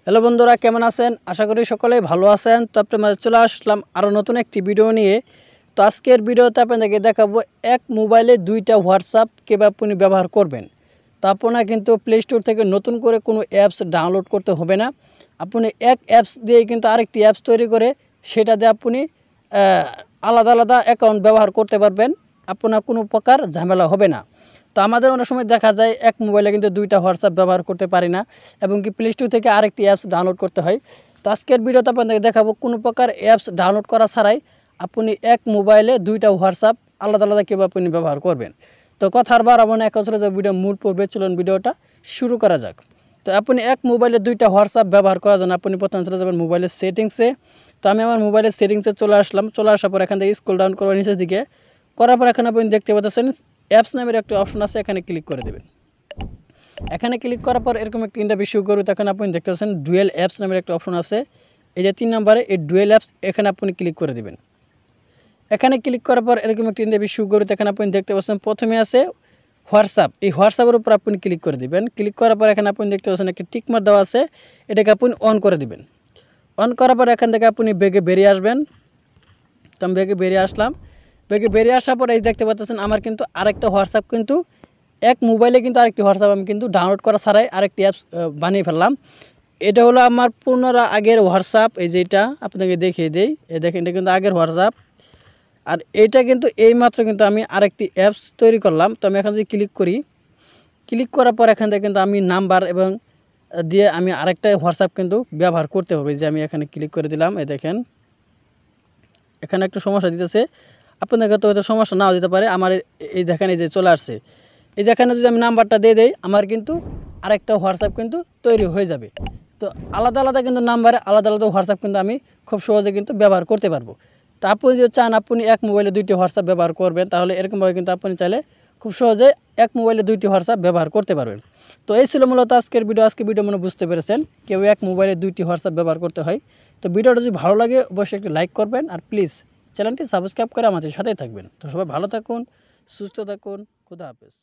Hello বন্ধুরা, কেমন আছেন? আশা করি সকলেই ভালো আছেন। তো আপনার মাঝে চলে আসলাম আরও নতুন একটি ভিডিও নিয়ে। তো আজকের ভিডিওতে আপনাদেরকে দেখাবো এক মোবাইলে দুইটা হোয়াটসঅ্যাপ কীভাবে আপনি ব্যবহার করবেন। তো আপনার কিন্তু প্লে স্টোর থেকে নতুন করে কোনো অ্যাপস ডাউনলোড করতে হবে না। আপনি এক অ্যাপস দিয়ে কিন্তু আরেকটি অ্যাপস তৈরি করে সেটা দিয়ে আপনি আলাদা আলাদা অ্যাকাউন্ট ব্যবহার করতে পারবেন। আপনার কোনো প্রকার ঝামেলা হবে না। তো আমাদের অনেক সময় দেখা যায় এক মোবাইলে কিন্তু দুইটা হোয়াটসঅ্যাপ ব্যবহার করতে পারি না, এবং কি প্লে স্টোর থেকে আরেকটি অ্যাপস ডাউনলোড করতে হয়। তো আজকের ভিডিওতে আপনাদেরকে দেখাবো কোনো প্রকার অ্যাপস ডাউনলোড করা ছাড়াই আপনি এক মোবাইলে দুইটা হোয়াটসঅ্যাপ আলাদা আলাদা কীভাবে আপনি ব্যবহার করবেন। তো কথার বাড়াবো না, এখন যে ভিডিও মূল পর্বে চলুন ভিডিওটা শুরু করা যাক। তো আপনি এক মোবাইলে দুইটা হোয়াটসঅ্যাপ ব্যবহার করার জন্য আপনি প্রথমে চলে যাবেন মোবাইলের সেটিংসে। তো আমি আমার মোবাইলের সেটিংসে চলে আসলাম। চলে আসার পর এখান থেকে স্ক্রল ডাউন করবো নিচের দিকে। করার পর এখানে আপনি দেখতে পাচ্ছেন অ্যাপস নামের একটা অপশন আছে, এখানে ক্লিক করে দেবেন। এখানে ক্লিক করার পর এরকম একটা ইন্টারভিউ শুরু করবে। তখন আপনি দেখতে পাচ্ছেন ডুয়েল অ্যাপস নামের একটা অপশন আছে, এই যে 3 নম্বরে এই ডুয়েল অ্যাপস, এখানে আপনি ক্লিক করে দেবেন। এখানে ক্লিক করার পর এরকম একটা ইন্টারভিউ শুরু করবে। এখানে আপনি দেখতে পাচ্ছেন প্রথমে আছে হোয়াটসঅ্যাপ, এই হোয়াটসঅ্যাপের উপর আপনি ক্লিক করে দেবেন। ক্লিক করার পর এখানে আপনি দেখতে পাচ্ছেন একটা টিকমার্ক দেওয়া আছে, এটাকে আপনি অন করে দেবেন। অন করার পর এখান থেকে আপনি বেগে বেরিয়ে আসবেন। তো আমি বেগে বেরিয়ে আসলাম। বেগে বেরিয়ে আসার পর এই দেখতে পাচ্ছেন আমার কিন্তু আরেকটা হোয়াটসঅ্যাপ কিন্তু এক মোবাইলে কিন্তু আরেকটি হোয়াটসঅ্যাপ আমি কিন্তু ডাউনলোড করা ছাড়াই আরেকটি অ্যাপস বানিয়ে ফেললাম। এটা হলো আমার পুনরা আগের হোয়াটসঅ্যাপ, এই যেটা আপনাকে দেখিয়ে দেই, এই দেখেন এটা কিন্তু আগের হোয়াটসঅ্যাপ। আর এইটা কিন্তু এইমাত্র কিন্তু আমি আরেকটি অ্যাপস তৈরি করলাম। তো আমি এখান থেকে ক্লিক করি। ক্লিক করার পর এখান থেকে কিন্তু আমি নাম্বার এবং দিয়ে আমি আরেকটা হোয়াটসঅ্যাপ কিন্তু ব্যবহার করতে হবে। যে আমি এখানে ক্লিক করে দিলাম, এই দেখেন এখানে একটু সমস্যা দিতেছে, আপনাদের তো হয়তো সমস্যা নাও দিতে পারে। আমার এই দেখেন এই যে চলে আসছে, এই যেখানে যদি আমি নাম্বারটা দিয়ে দেই আমার কিন্তু আরেকটা হোয়াটসঅ্যাপ কিন্তু তৈরি হয়ে যাবে। তো আলাদা আলাদা কিন্তু নাম্বারে আলাদা আলাদা হোয়াটসঅ্যাপ কিন্তু আমি খুব সহজে কিন্তু ব্যবহার করতে পারবো। তো আপনি যদি চান আপনি এক মোবাইলে দুইটি হোয়াটসঅ্যাপ ব্যবহার করবেন, তাহলে এরকমভাবে কিন্তু আপনি চাইলে খুব সহজে এক মোবাইলে দুইটি হোয়াটসঅ্যাপ ব্যবহার করতে পারবেন। তো এই ছিল মূলত আজকের ভিডিও। আজকে ভিডিও মনে বুঝতে পেরেছেন কেউ এক মোবাইলে দুইটি হোয়াটসঅ্যাপ ব্যবহার করতে হয়। তো ভিডিওটা যদি ভালো লাগে অবশ্যই একটি লাইক করবেন, আর প্লিজ চ্যানেলটি সাবস্ক্রাইব করে আমাদের সাথেই থাকবেন। তো সবাই ভালো থাকুন, সুস্থ থাকুন, খুদা হাফেজ।